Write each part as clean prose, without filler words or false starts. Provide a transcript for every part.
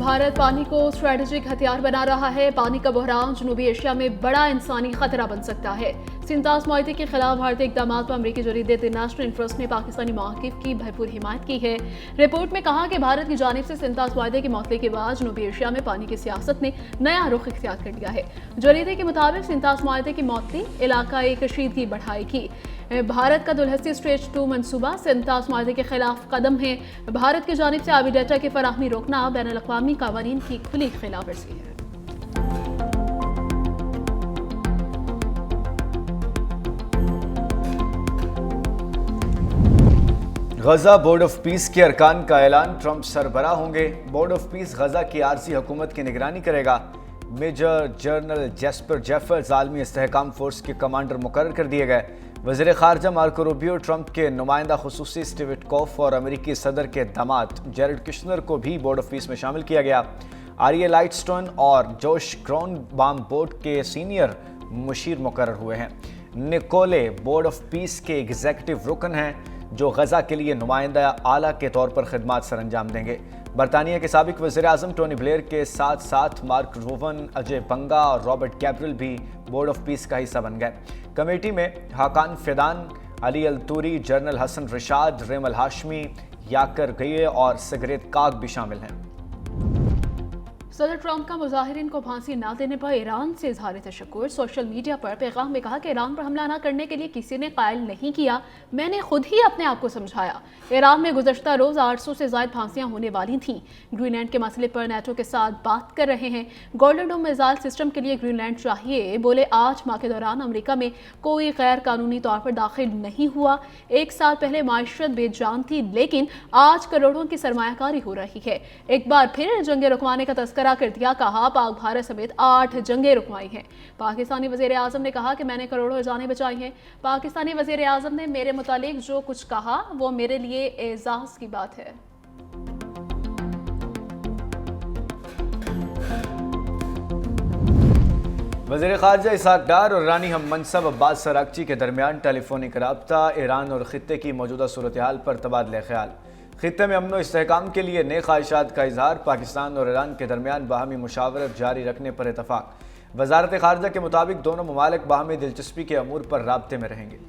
भारत पानी को स्ट्रेटेजिक हथियार बना रहा है। पानी का बहरान जनूबी एशिया में बड़ा इंसानी खतरा बन सकता है। सिंतास मुआहदे के खिलाफ भारतीय इकदाम पर अमरीकी जरीदे द नेशनल इंटरेस्ट ने पाकिस्तानी मौक़िफ़ की भरपूर हिमायत की है। रिपोर्ट में कहा कि भारत की जानिब से सिंतास मुआहदे की मौतली के बाद जनूबी एशिया में पानी की सियासत ने नया रुख इख्तियार कर लिया है। जरीदे के मुताबिक सिंतास मुआहदे की मौतली इलाकाई कशीदगी बढ़ाएगी। भारत का दुलहस्ती स्टेज 2 मनसूबा सिंतास मुआहदे के खिलाफ कदम है। भारत की जानिब से आबी डाटा की फराहमी रोकना बैनुल-अक़वामी कानून की खुली खिलाफवर्जी है। गजा बोर्ड ऑफ पीस के अरकान का ऐलान, ट्रंप सरबराह होंगे। बोर्ड ऑफ पीस गजा की आरजी हुकूमत की निगरानी करेगा। मेजर जनरल जेस्पर जेफर्स आलमी इस्तेहकाम फोर्स के कमांडर मुकर्रर कर दिए गए। वज़ीर ख़ारजा मार्को रूबियो, ट्रंप के नुमाइंदा खुसूसी स्टीव विटकॉफ और अमेरिकी सदर के दामाद जेरेड कुशनर को भी बोर्ड ऑफ पीस में शामिल किया गया। आरिया लाइटस्टोन और जोश ग्रोनबाम बोर्ड के सीनियर मुशीर मुकर्रर हुए हैं। निकोले बोर्ड ऑफ पीस के एग्जीक्यूटिव रुकन हैं, जो गजा के लिए नुमाइंदा आला के तौर पर खिदमात सर अंजाम देंगे। बरतानिया के साबिक वज़ीर आज़म टोनी ब्लेयर के साथ साथ मार्क रोवन, अजय बंगा और रॉबर्ट गैब्रियल भी बोर्ड ऑफ पीस का हिस्सा बन गए। कमेटी में हाकान फिदान, अली अल तूरी, जनरल हसन रिशाद, रेमल हाशमी, याकर गये और सिगरेट काग भी शामिल हैं। सदर ट्रंप का मुजाहिरीन को फांसी न देने पर ईरान से इजहार तशक्कुर। सोशल मीडिया पर पैगाम में कहा कि ईरान पर हमला न करने के लिए किसी ने कायल नहीं किया, मैंने खुद ही अपने आप को समझाया। ईरान में गुज़श्ता रोज़ 800 से ज़ायद फांसियां होने वाली थीं। ग्रीनलैंड के मसले पर नेटो के साथ बात कर रहे हैं। गोल्डन डोम मिसाइल सिस्टम के लिए ग्रीनलैंड चाहिए। बोले 8 माह के दौरान अमेरिका में कोई गैर कानूनी तौर पर दाखिल नहीं हुआ। 1 साल पहले माशरत बेजान थी, लेकिन आज करोड़ों की सरमायाकारी हो रही है। एक बार फिर जंगे रुकवाने का तस्करा कर दिया। कहा पाक भारत समेत 8 जंगें रुकवाई हैं। पाकिस्तानी वज़ीर आज़म ने कहा कि मैंने करोड़ों जानें बचाई हैं। पाकिस्तानी वज़ीर आज़म ने मेरे मुतालिक जो कुछ कहा वो मेरे लिए एजाज़ की बात है। वज़ीर ख़ारजा इसहाक़ डार और रानी हम मनसब अब्बास सरागची के दरमियान टेलीफोनिक रब्ता, ईरान और ख़ित्ते की मौजूदा सूरत हाल पर तबादला ख्याल। खित्ते में अमन व इस्तेहकाम के लिए नए ख्वाहिशात का इजहार। पाकिस्तान और ईरान के दरमियान बाहमी मुशावरत जारी रखने पर इतफाक। वज़ारत ख़ारजा के मुताबिक दोनों ममालिक बाहमी दिलचस्पी के अमूर पर राब्ते में रहेंगे।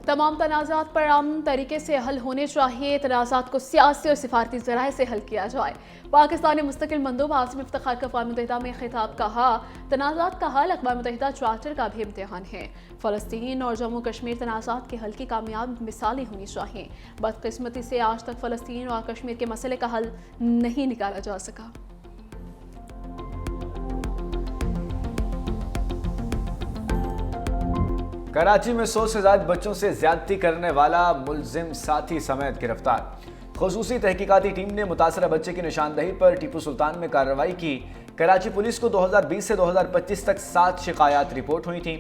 तमाम तनाज़ात पर अमन तरीके से हल होने चाहिए। तनाज़ात को सियासी और सिफारती ज़राए से हल किया जाए। पाकिस्तानी मुस्तकिल मंदूब आसिम इफ्तिखार का अक़वाम मुत्तहिदा में खिताब। कहा तनाज़ात का हल अक़वाम मुत्तहिदा चार्टर का भी इम्तिहान है। फ़लस्तीन और जम्मू कश्मीर तनाज़ात के हल की कामयाब मिसालें होनी चाहिए। बदकिस्मती से आज तक फ़लस्तीन और कश्मीर के मसले का हल नहीं निकाला जा सका। कराची में 100 से ज़्यादा बच्चों से ज्यादती करने वाला मुलजिम साथी समेत गिरफ्तार। खुसूसी तहकीकाती टीम ने मुतासरा बच्चे की निशानदही पर टीपू सुल्तान में कार्रवाई की। कराची पुलिस को 2020 से 2025 तक 7 शिकायत रिपोर्ट हुई थी।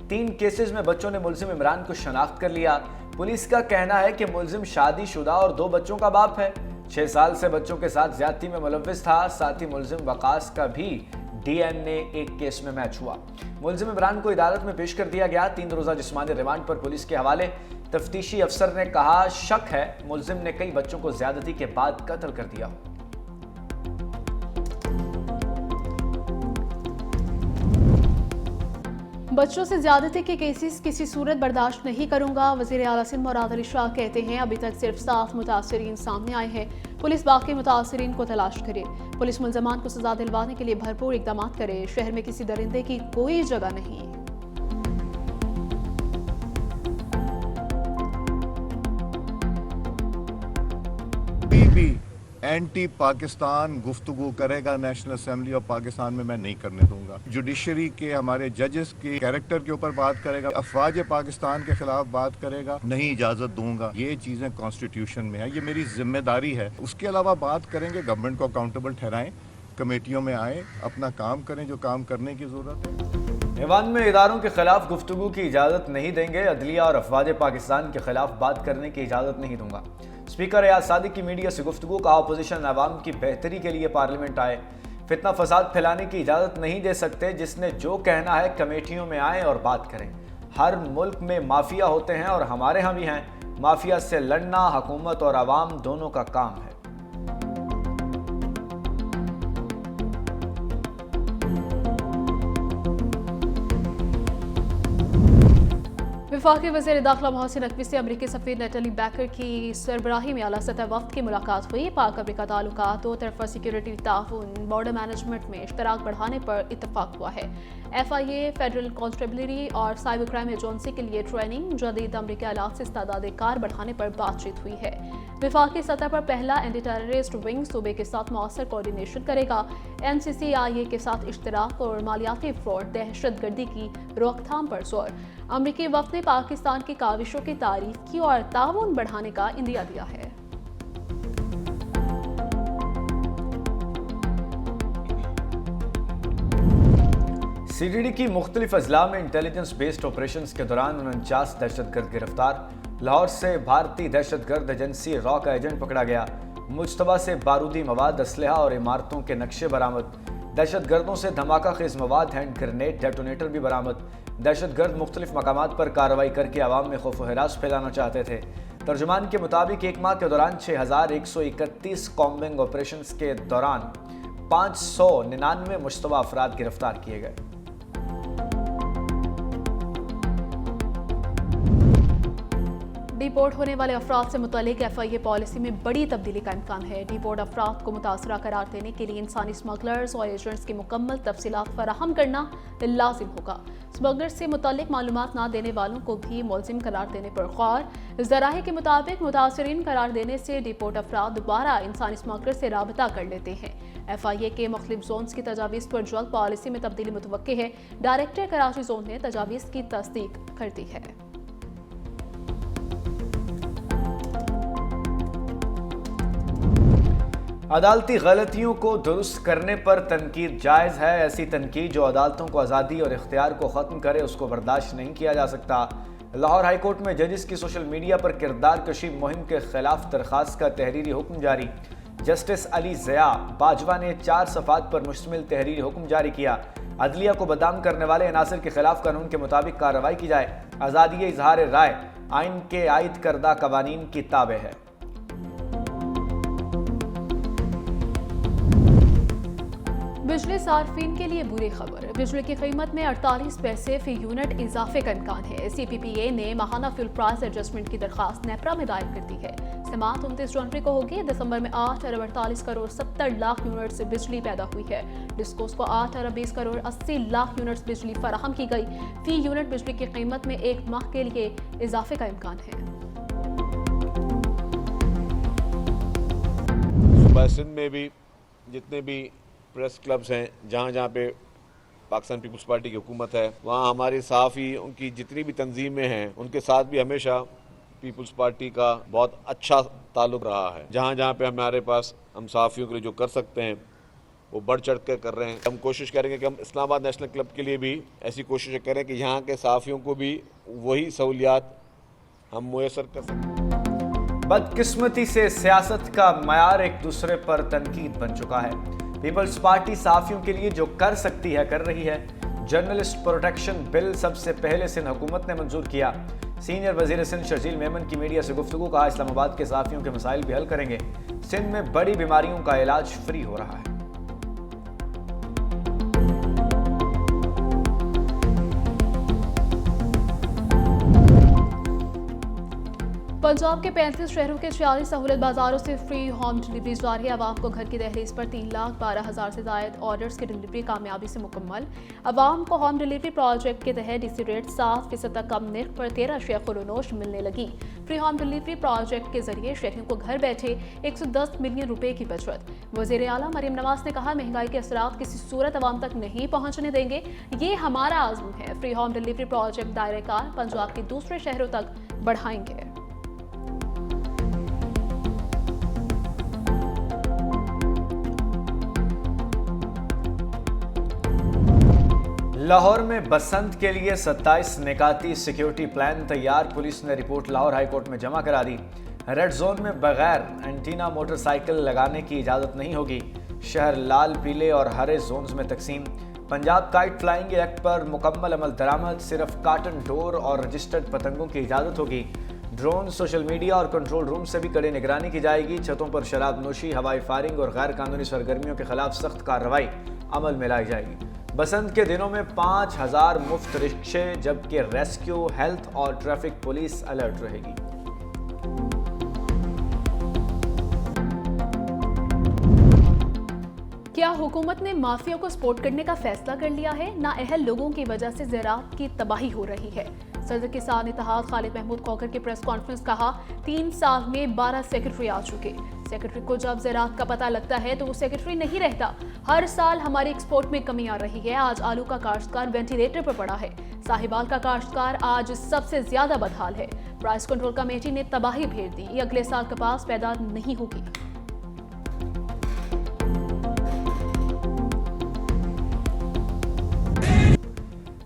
3 केसेस में बच्चों ने मुलजिम इमरान को शनाख्त कर लिया। पुलिस का कहना है कि मुलजिम शादीशुदा और 2 बच्चों का बाप है। 6 साल से बच्चों के साथ ज्यादती में मुलव्विस था। साथ ही मुलजिम वकास का भी DNA एक केस में मैच हुआ। मुलजिम इमरान को अदालत में पेश कर दिया गया। 3 रोज़ा जिस्मानी रिमांड पर पुलिस के हवाले। तफ्तीशी अफसर ने कहा शक है मुलजिम ने कई बच्चों को ज्यादती के बाद कत्ल कर दिया। बच्चों से ज्यादती के केसेस किसी सूरत बर्दाश्त नहीं करूंगा। वज़ीर आला सिंध मुराद अली शाह कहते हैं अभी तक सिर्फ 7 मुतासरीन सामने आए हैं। पुलिस बाकी मुतासरीन को तलाश करे। पुलिस मुल्ज़मान को सजा दिलवाने के लिए भरपूर इक़दाम करे। शहर में किसी दरिंदे की कोई जगह नहीं। एंटी पाकिस्तान गुफ्तगू करेगा नेशनल असेंबली ऑफ पाकिस्तान में, मैं नहीं करने दूंगा। जुडिशरी के हमारे जजेस के कैरेक्टर के ऊपर बात करेगा, अफवाज पाकिस्तान के खिलाफ बात करेगा, नहीं इजाजत दूंगा। ये चीजें कॉन्स्टिट्यूशन में है, ये मेरी जिम्मेदारी है। उसके अलावा बात करेंगे, गवर्नमेंट को अकाउंटेबल ठहराएं, कमेटियों में आए, अपना काम करें जो काम करने की जरूरत है। ईवान में इदारों के खिलाफ गुफ्तगू की इजाजत नहीं देंगे। अदलिया और अफवाज पाकिस्तान के खिलाफ बात करने की इजाजत नहीं दूंगा। स्पीकर एयाज सादिक की मीडिया से गुफ्तगू। कहा अपोजिशन अवाम की बेहतरी के लिए पार्लियामेंट आए। फितना फसाद फैलाने की इजाजत नहीं दे सकते। जिसने जो कहना है कमेटियों में आए और बात करें। हर मुल्क में माफिया होते हैं और हमारे यहाँ भी हैं। माफिया से लड़ना हुकूमत और आवाम दोनों का काम है। वफाकी वज़ीर दाखिला मोहसिन नकवी से अमरीकी सफ़ीर नेटली बैकर की सरबराही में आला सतह वफ़द की मुलाकात हुई। पाक अमरीका ताल्लुकात, दो तरफ़ा सिक्योरिटी ताउन, बॉर्डर मैनेजमेंट में इश्तराक बढ़ाने पर इत्तफाक हुआ है। FIA, फेडरल कॉन्स्टेबलरी और साइबर क्राइम एजेंसी के लिए ट्रेनिंग, जदीद अमरीकी आलात से इस्तादाद कार बढ़ाने पर बातचीत हुई है। वफाकी सतह पर पहला एंटी टेररिस्ट विंग सूबे के साथ मौसर कोऑर्डिनेशन करेगा। NCCIA के साथ इश्तराक और मालियाती फ्रॉड, दहशतगर्दी की रोकथाम पर जोर। अमरीकी वफ़द ने पाकिस्तान की काविशों की तारीफ की और ताउन बढ़ाने का इंदिया दिया है। CTD की मुख्तलिफ अजला में इंटेलिजेंस बेस्ड ऑपरेशन के दौरान 49 दहशतगर्द गिरफ्तार। लाहौर से भारतीय दहशतगर्द एजेंसी रॉ का एजेंट पकड़ा गया। मुश्तबा से बारूदी मवाद, असलहा और इमारतों के नक्शे बरामद। दहशतगर्दों से धमाका खेज मवाद, हैंड ग्रेनेड, डेटोनेटर भी बरामद। दहशतगर्द मुख्तलिफ मकामात पर कार्रवाई करके आवाम में खौफ व हिरास फैलाना चाहते थे। तर्जुमान के मुताबिक एक माह के दौरान 6131 कॉम्बिंग ऑपरेशन के दौरान 599 मुश्तबा अफराद गिरफ्तार किए गए। डिपोर्ट होने वाले अफराद से मुतालिक FIA पॉलिसी में बड़ी तब्दीली का इम्कान है। डिपोर्ट अफराद को मुतासरा करार देने के लिए इंसानी स्मगलर्स और एजेंट्स की मुकम्मल तफसीलात फराहम करना लाजिम होगा। स्मगलर्स से मुतालिक मालूमात ना देने वालों को भी मुलजिम करार देने पर गौर। ज़राए के मुताबिक मुतासरीन करार देने से डिपोर्ट अफराद दोबारा इंसानी स्मगलर से राबता कर लेते हैं। FIA के मुख्तलिफ जोन्स की तजावीज़ पर जल्द पॉलिसी में तब्दीली मुतवक्की है। डायरेक्टर कराची जोन ने तजावीज़ की तस्दीक कर दी है। अदालती गलतियों को दुरुस्त करने पर तनकीद जायज़ है। ऐसी तनकीद जो अदालतों को आज़ादी और इख्तियार को ख़त्म करे, उसको बर्दाश्त नहीं किया जा सकता। लाहौर हाई कोर्ट में जजिस की सोशल मीडिया पर किरदार कशी मुहिम के खिलाफ दरख्वास्त का तहरीरी हुक्म जारी। जस्टिस अली ज़िया बाजवा ने 4 सफ़ात पर मुश्तमिल तहरीरी हुक्म जारी किया। अदलिया को बदनाम करने वाले अनासर के खिलाफ कानून के मुताबिक कार्रवाई की जाए। आज़ादी इजहार राय आइन के आयद करदा कवानीन की ताबे है। बिजली सार्फिन के लिए बुरी खबर। बिजली की कीमत में 48 पैसे फी यूनिट इजाफे का इम्कान है। CPPA ने माहाना फ्यूल प्राइस एडजस्टमेंट की दरख्वास्त नेपरा में दायर कर दी है। समाअत 29 जनवरी को होगी। दिसंबर में 8 अरब 48 करोड़ 70 लाख यूनिट से बिजली पैदा हुई है। डिस्कोस को 8 अरब 20 करोड़ 80 लाख यूनिट बिजली फराहम की गई। फी यूनिट बिजली की कीमत में एक माह के लिए इजाफे का इम्कान है। सूबा सिंध में भी जितने भी प्रेस क्लब्स हैं, जहाँ जहाँ पे पाकिस्तान पीपल्स पार्टी की हुकूमत है, वहाँ हमारे सहाफ़ी, उनकी जितनी भी तंजीमें हैं, उनके साथ भी हमेशा पीपल्स पार्टी का बहुत अच्छा ताल्लुक़ रहा है। जहाँ जहाँ पे हमारे पास हम सहाफ़ियों के लिए जो कर सकते हैं वो बढ़ चढ़ कर कर रहे हैं। हम कोशिश करेंगे कि हम इस्लामाबाद नेशनल क्लब के लिए भी ऐसी कोशिश करें कि यहाँ के सहाफ़ियों को भी वही सहूलियात हम मुयसर कर सकें। बदकिस्मती से सियासत का मयार एक दूसरे पर तनकीद बन चुका है। पीपल्स पार्टी सहाफ़ियों के लिए जो कर सकती है कर रही है। जर्नलिस्ट प्रोटेक्शन बिल सबसे पहले सिंध हुकूमत ने मंजूर किया। सीनियर वजीर सिंध शर्जील मेमन की मीडिया से गुफ्तगू, कहा इस्लामाबाद के सहाफ़ियों के मसाइल भी हल करेंगे। सिंध में बड़ी बीमारियों का इलाज फ्री हो रहा है। पंजाब के 35 शहरों के 46 सहूलत बाजारों से फ्री होम डिलीवरी जारी है। आवाम को घर की दहलीज पर 3,12,000 से ज़ायद ऑर्डर्स की डिलीवरी कामयाबी से मुकम्मल। आवाम को होम डिलीवरी प्रोजेक्ट के तहत डीसी रेट 7% तक कम निर्ख पर 13 शेखुलनोश मिलने लगी। फ्री होम डिलीवरी प्रोजेक्ट के जरिए शहरियों को घर बैठे 110 मिलियन रुपए की बचत। वज़ीर आला मरियम नवाज ने कहा, महंगाई के असरात किसी सूरत आवाम तक नहीं पहुँचने देंगे, ये हमारा आज़म है। फ्री होम डिलीवरी प्रोजेक्ट दायरेकार पंजाब के दूसरे शहरों तक बढ़ाएंगे। लाहौर में बसंत के लिए 27 निकाती सिक्योरिटी प्लान तैयार। पुलिस ने रिपोर्ट लाहौर हाई कोर्ट में जमा करा दी। रेड जोन में बगैर एंटीना मोटरसाइकिल लगाने की इजाज़त नहीं होगी। शहर लाल, पीले और हरे जोन्स में तकसीम। पंजाब काइट फ्लाइंग एक्ट पर मुकम्मल अमल दरामद, सिर्फ कार्टन डोर और रजिस्टर्ड पतंगों की इजाज़त होगी। ड्रोन, सोशल मीडिया और कंट्रोल रूम से भी कड़ी निगरानी की जाएगी। छतों पर शराब नोशी, हवाई फायरिंग और गैर कानूनी सरगर्मियों के खिलाफ सख्त कार्रवाई अमल में लाई जाएगी। बसंत के दिनों में 5000 मुफ्त रिक्शे, जबकि रेस्क्यू, हेल्थ और ट्रैफिक पुलिस अलर्ट रहेगी। क्या हुकूमत ने माफिया को सपोर्ट करने का फैसला कर लिया है? नाअहल लोगों की वजह से ज़राअत की तबाही हो रही है। सदर किसान इत्तेहाद खालिद महमूद खोखर की प्रेस कॉन्फ्रेंस कहा, 3 साल में 12 सेक्रेटरी आ चुके। सेक्रेटरी को जब ज़राअत का पता लगता है तो वो सेक्रेटरी नहीं रहता। हर साल हमारी एक्सपोर्ट में कमी आ रही है। आज आलू का काश्तकार वेंटिलेटर पर पड़ा है। साहिवाल का काश्तकार आज सबसे ज्यादा बदहाल है। प्राइस कंट्रोल कमेटी ने तबाही भेज दी। ये अगले साल कपास पैदा नहीं होगी।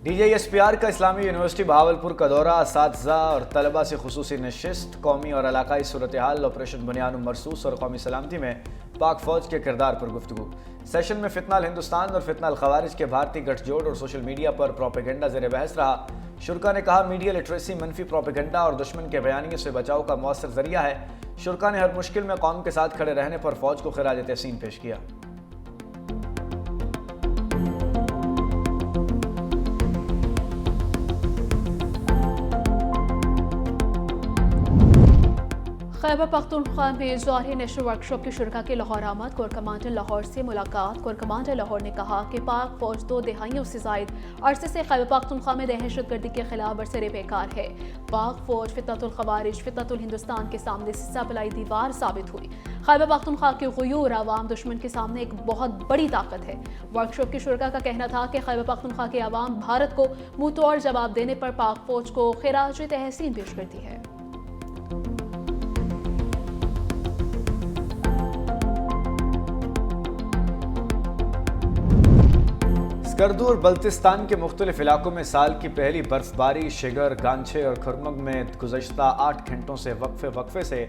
DJSPR का इस्लामी यूनिवर्सिटी बहावलपुर का दौरा, असातिज़ा और तलबा से खुसूसी नशिस्त। कौमी और इलाकाई सूरत हाल, ऑपरेशन बुनियान मरसूस और कौमी सलामती में पाक फौज के किरदार पर गुफ्तगू। सेशन में फितनाल हिंदुस्तान और फितनाल खवारिज के भारतीय गठजोड़ और सोशल मीडिया पर प्रोपेगेंडा ज़ेर बहस रहा। शुरा ने कहा, मीडिया लिटरेसी मनफी प्रोपेगेंडा और दुश्मन के बयानियों से बचाव का मौसर जरिया है। शुरा ने हर मुश्किल में कौम के साथ खड़े रहने पर फौज को खिराज तहसीन पेश किया। खैबर पख्तूनख्वा में जारी नेशनल वर्कशॉप की शुरा की लाहौर आमद। कोर कमांडर लाहौर से मुलाकात। कोर कमांडर लाहौर ने कहा कि पाक फौज 2 दहाइयों से जायद अरसे से खैबर पख्तूनख्वा में दहशतगर्दी के खिलाफ बरसरे बेकार है। पाक फौज फितनतुल खवारिज, फितनतुल हिंदुस्तान के सामने सिस्सा पलाई दीवार साबित हुई। खैबर पख्तूनख्वा के गुयूर अवाम दुश्मन के सामने एक बहुत बड़ी ताकत है। वर्कशॉप की शुरा का कहना था कि खैबर पख्तूनख्वा के अवाम भारत को मुंह तोड़ जवाब देने पर पाक फौज को खिराज तहसीन पेश करती है। स्कर्दू और बल्तिस्तान के मुख्तलिफ इलाकों में साल की पहली बर्फबारी। शिगर, गांछे और खुरमग में गुज़श्ता 8 घंटों से वक्फे से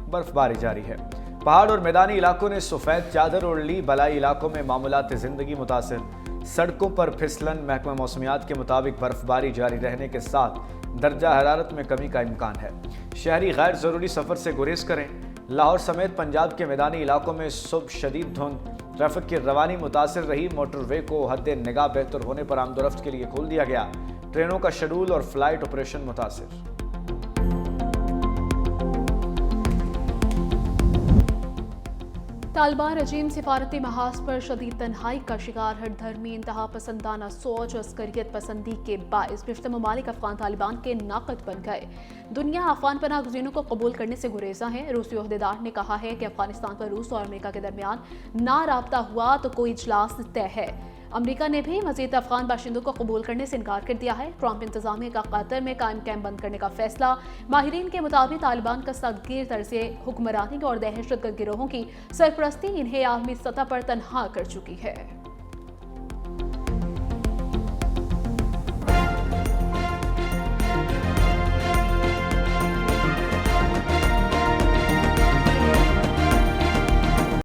बर्फबारी जारी है। पहाड़ और मैदानी इलाकों ने सफ़ेद चादर ओढ़ ली। बलाई इलाकों में मामूलात ज़िंदगी मुतासिर। सड़कों पर फिसलन। महकमा मौसमियात के मुताबिक बर्फबारी जारी रहने के साथ दर्जा हरारत में कमी का इम्कान है। शहरी गैर ज़रूरी सफ़र से गुरेज करें। लाहौर समेत पंजाब के मैदानी इलाकों में सुबह शदीद धुंध। ट्रैफिक की रवानी मुतासिर रही। मोटरवे को हद निगाह बेहतर होने पर आमदोरफ्त के लिए खोल दिया गया। ट्रेनों का शेड्यूल और फ्लाइट ऑपरेशन मुतासिर। तालिबान रजीम सिफारती महाज पर शदीद तन्हाई का शिकार। हर धर्मी इंतहा पसंदाना सोच और अस्करियत पसंदी के बाइस बिफ्ते ममालिक अफगान तालिबान के नाकद बन गए। दुनिया अफगान पनाह गुज़ीरों को कबूल करने से गुरेजा है। रूसी ओहदेदार ने कहा है कि अफगानिस्तान पर रूस और अमेरिका के दरमियान ना राब्ता हुआ तो कोई इजलास तय है। अमेरिका ने भी मजीद अफगान बाशिंदों को कबूल करने से इनकार कर दिया है। ट्रंप इंतजामिया का कतर में कायम कैंप बंद करने का फैसला। माहिरीन के मुताबिक तालिबान का सदगीर तर्ज़े हुक्मरानी और दहशतगर्द गिरोहों की सरपरस्ती इन्हें आलमी सतह पर तनहा कर चुकी है।